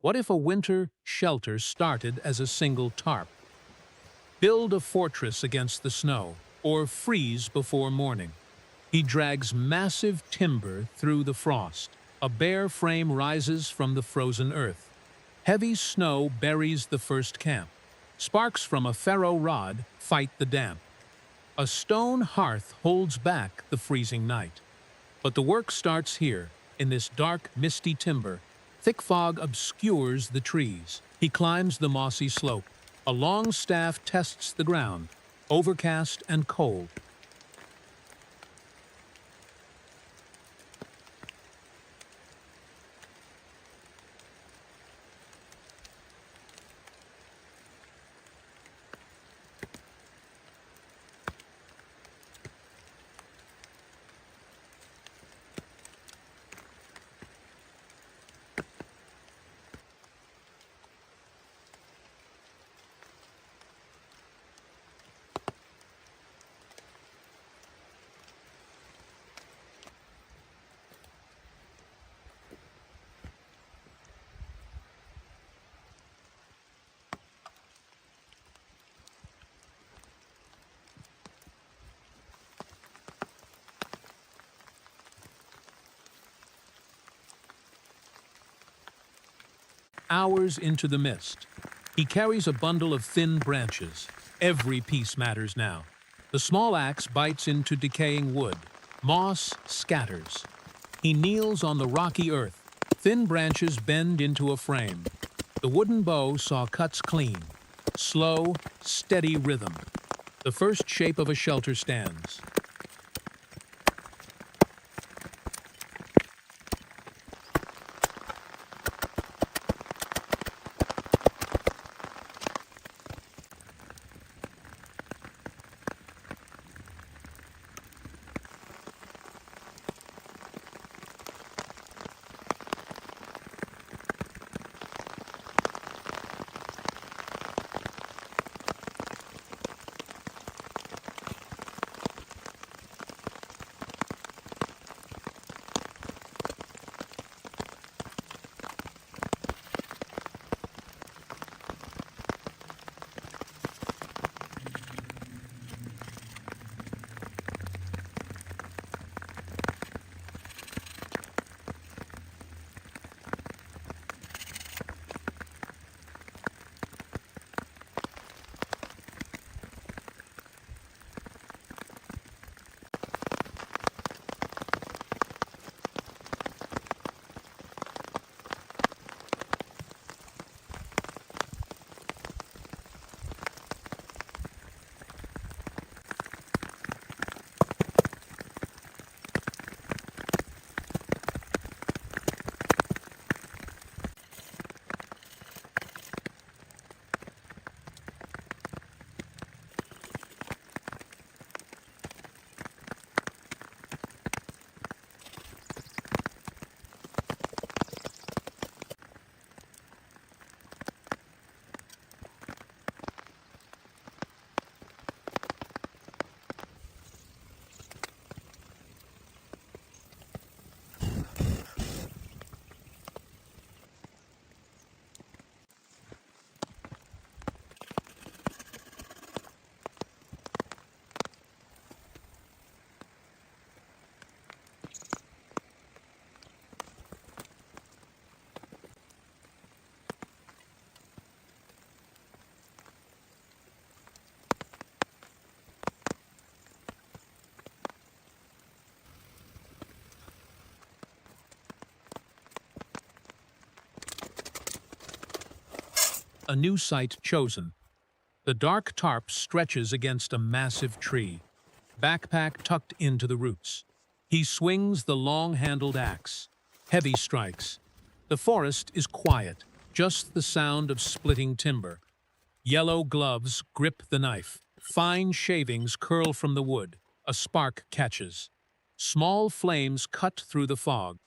What if a winter shelter started as a single tarp? Build a fortress against the snow, or freeze before morning. He drags massive timber through the frost. A bare frame rises from the frozen earth. Heavy snow buries the first camp. Sparks from a ferro rod fight the damp. A stone hearth holds back the freezing night. But the work starts here, in this dark, misty timber. Thick fog obscures the trees. He climbs the mossy slope. A long staff tests the ground, overcast and cold. Hours into the mist, he carries a bundle of thin branches. Every piece matters now. The small axe bites into decaying wood. Moss scatters. He kneels on the rocky earth. Thin branches bend into a frame. The wooden bow saw cuts clean. Slow, steady rhythm. The first shape of a shelter stands. A new site chosen. The dark tarp stretches against a massive tree, backpack tucked into the roots. He swings the long-handled axe. Heavy strikes. The forest is quiet, just the sound of splitting timber. Yellow gloves grip the knife. Fine shavings curl from the wood. A spark catches. Small flames cut through the fog.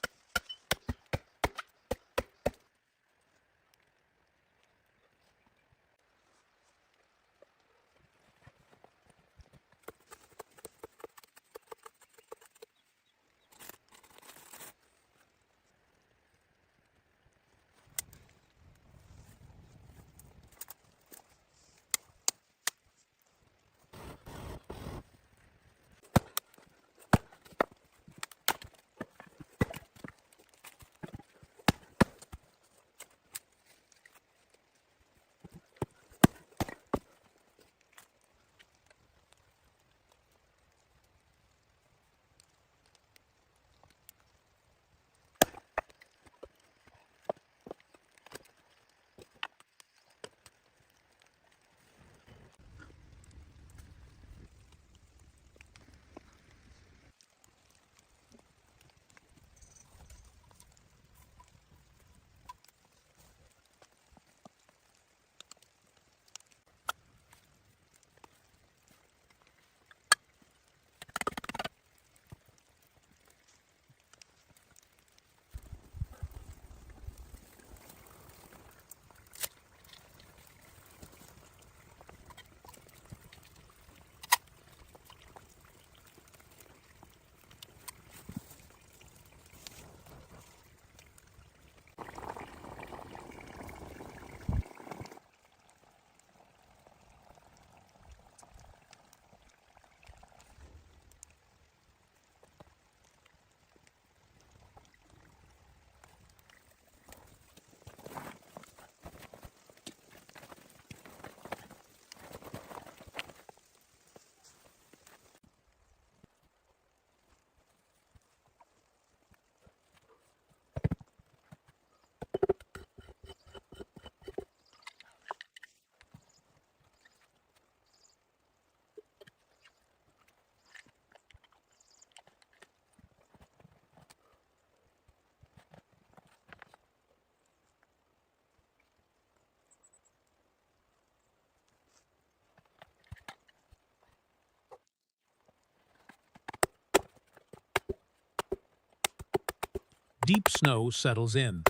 deep snow settles in.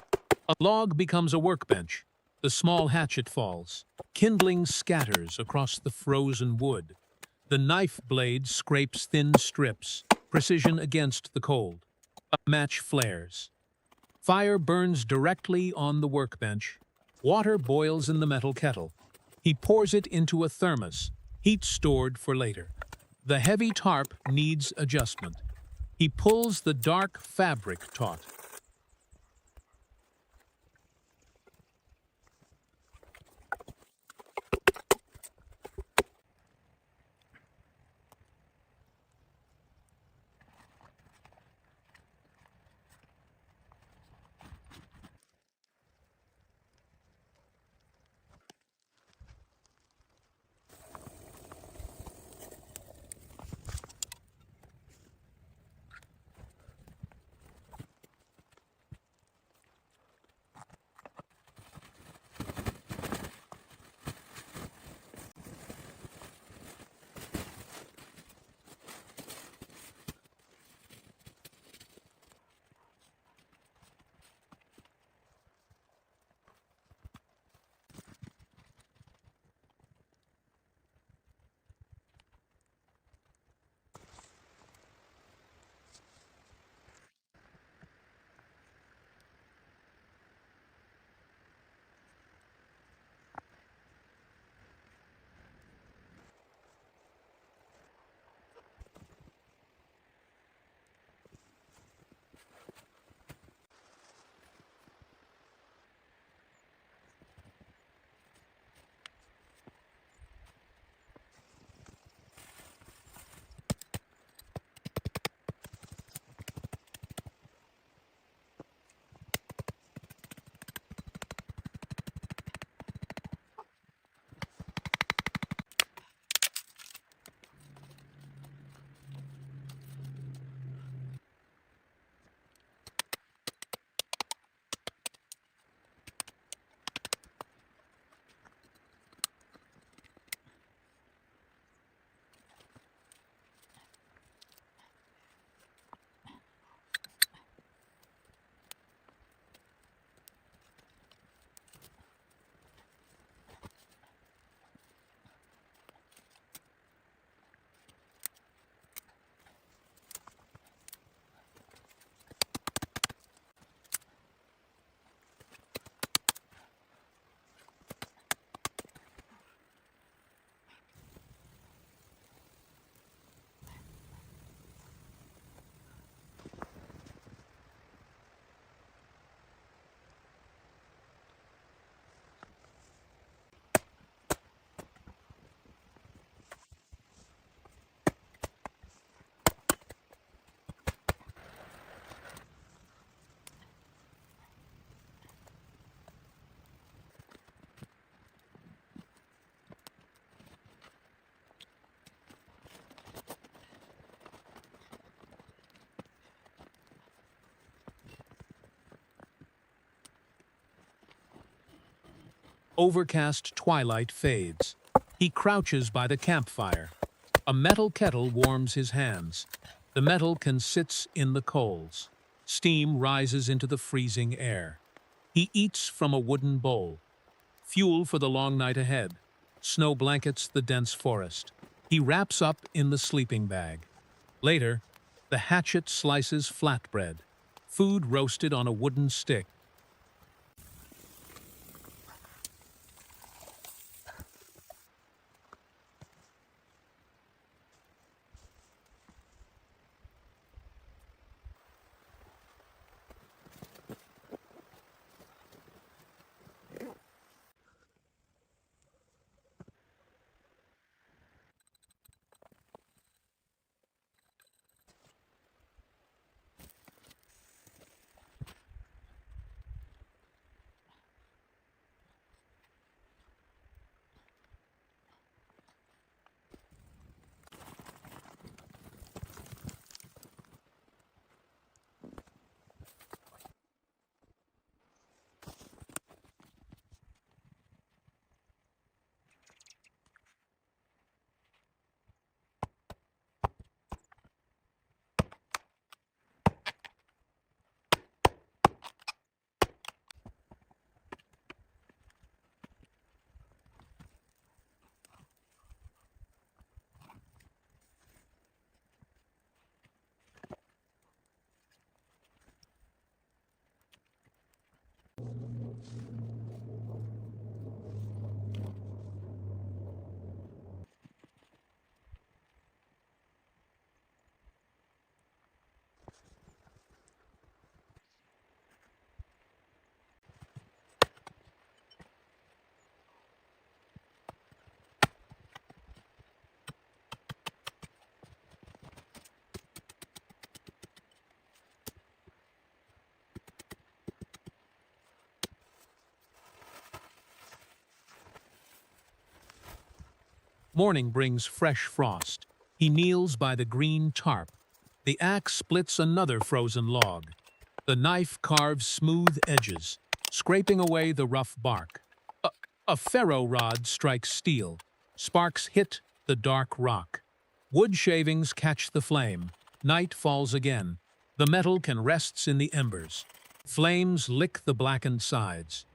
A log becomes a workbench. The small hatchet falls. Kindling scatters across the frozen wood. The knife blade scrapes thin strips, precision against the cold. A match flares. Fire burns directly on the workbench. Water boils in the metal kettle. He pours it into a thermos, heat stored for later. The heavy tarp needs adjustment. He pulls the dark fabric taut. Overcast twilight fades. He crouches by the campfire. A metal kettle warms his hands. The metal can sits in the coals. Steam rises into the freezing air. He eats from a wooden bowl. Fuel for the long night ahead. Snow blankets the dense forest. He wraps up in the sleeping bag. Later, the hatchet slices flatbread. Food roasted on a wooden stick. Morning brings fresh frost. He kneels by the green tarp. The axe splits another frozen log. The knife carves smooth edges, scraping away the rough bark. A ferro rod strikes steel. Sparks hit the dark rock. Wood shavings catch the flame. Night falls again. The metal can rests in the embers. Flames lick the blackened sides.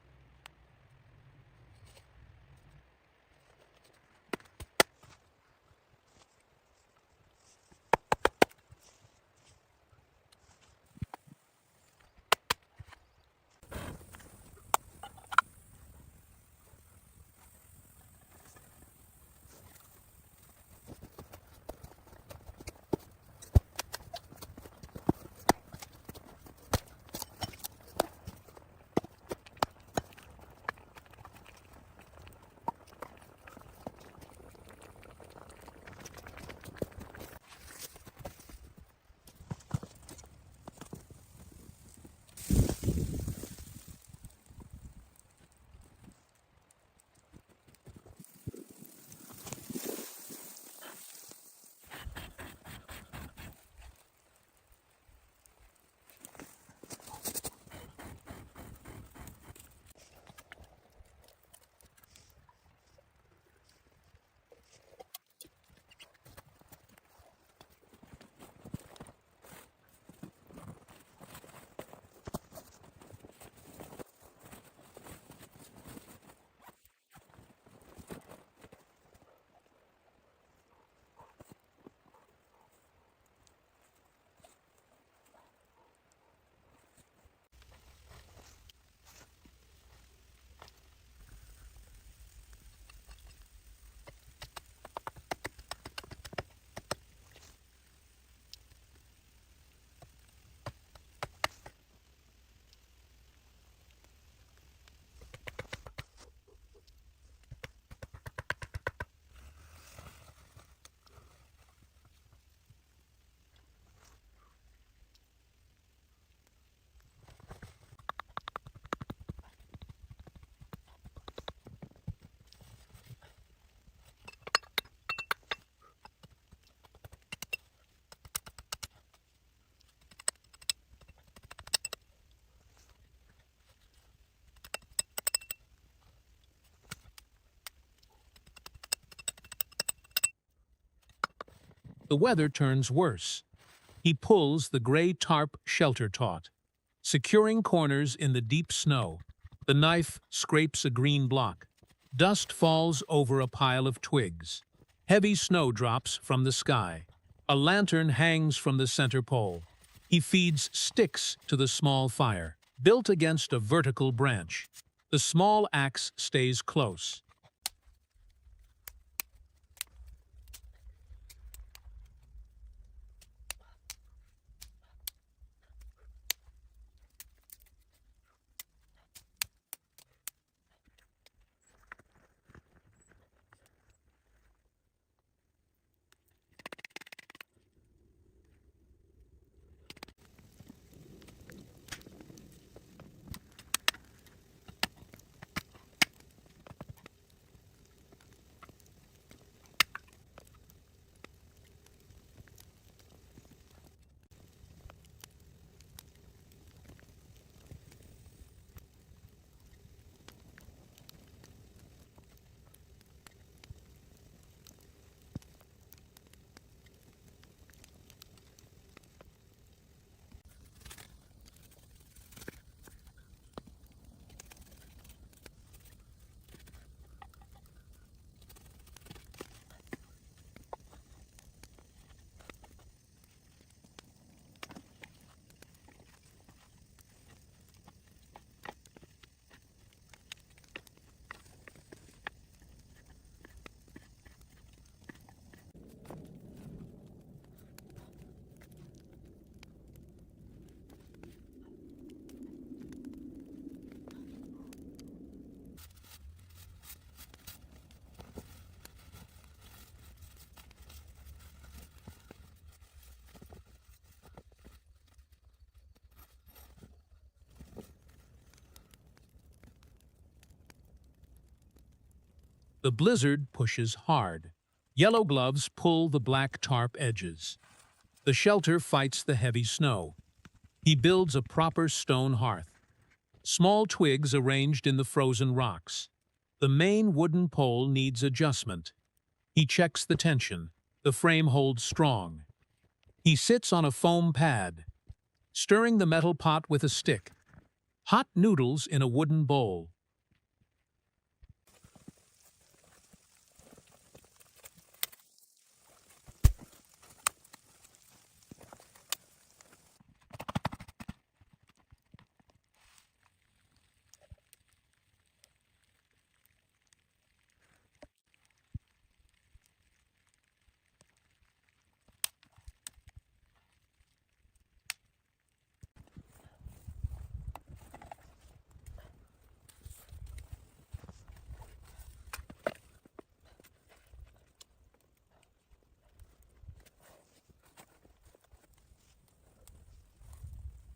The weather turns worse. He pulls the gray tarp shelter taut, securing corners in the deep snow. The knife scrapes a green block. Dust falls over a pile of twigs. Heavy snow drops from the sky. A lantern hangs from the center pole. He feeds sticks to the small fire, built against a vertical branch. The small axe stays close. The blizzard pushes hard. Yellow gloves pull the black tarp edges. The shelter fights the heavy snow. He builds a proper stone hearth. Small twigs arranged in the frozen rocks. The main wooden pole needs adjustment. He checks the tension. The frame holds strong. He sits on a foam pad, stirring the metal pot with a stick. Hot noodles in a wooden bowl.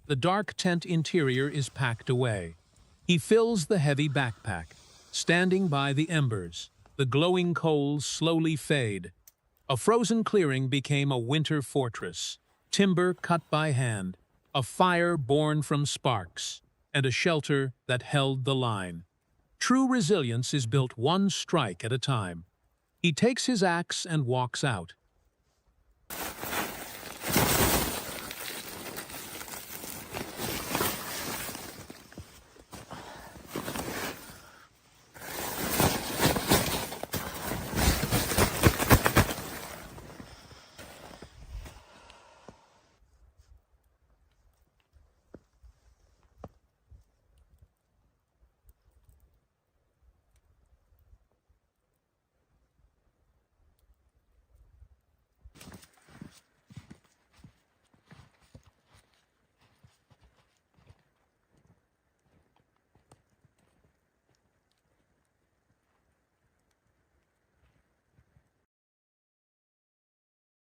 The dark tent interior is packed away. He fills the heavy backpack. Standing by the embers, the glowing coals slowly fade. A frozen clearing became a winter fortress. Timber cut by hand, a fire born from sparks, and a shelter that held the line. True resilience is built one strike at a time. He takes his axe and walks out.